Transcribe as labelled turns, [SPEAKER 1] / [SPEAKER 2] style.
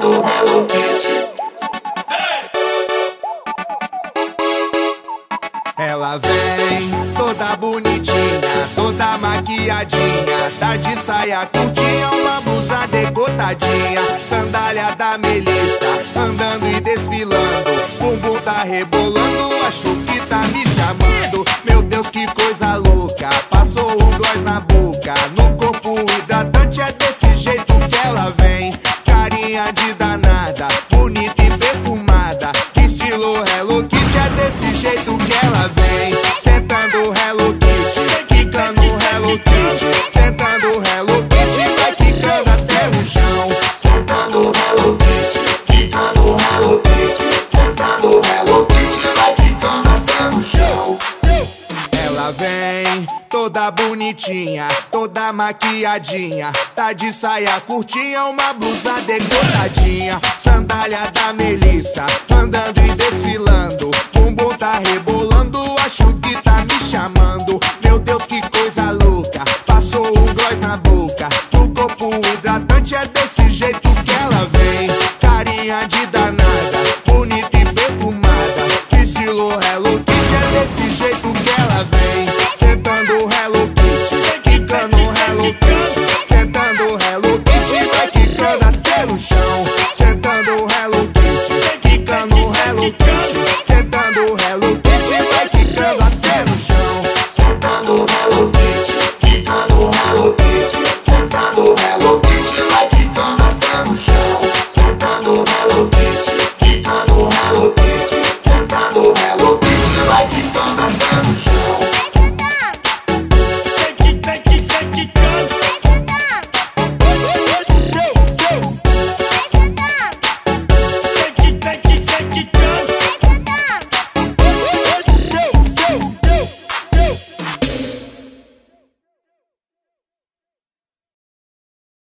[SPEAKER 1] sentando Hello Kitty.
[SPEAKER 2] Ela vem toda bonitinha, toda maquiadinha, tá de saia curtinha, uma blusa decotadinha, sandália da Melissa, andando e desfilando, bumbum tá rebolando, acho que tá me chamando. Meu Deus, que coisa louca, passou um gloss na boca, no corpo hidratante, é desse jeito que ela vem. Carinha de danada, bonita e perfumada, estilo Hello Kitty, é desse jeito que ela vem. Sentando Hello Kitty, quicando Hello Kitty, sentando Hello Kitty, vai quicando até o chão.
[SPEAKER 1] Sentando Hello Kitty, quicando Hello Kitty, sentando Hello Kitty, vai quicando até o chão.
[SPEAKER 2] Ela vem toda bonitinha, toda maquiadinha, tá de saia curtinha, uma blusa decotadinha, sandália da Melissa, andando e desfilando, bumbum tá rebolando, acho que tá me chamando. Meu Deus, que coisa louca, passou um gloss na boca, no corpo hidratante, é desse jeito que ela vem. Carinha de danada, bonita e perfumada, estilo Hello Kitty, é desse jeito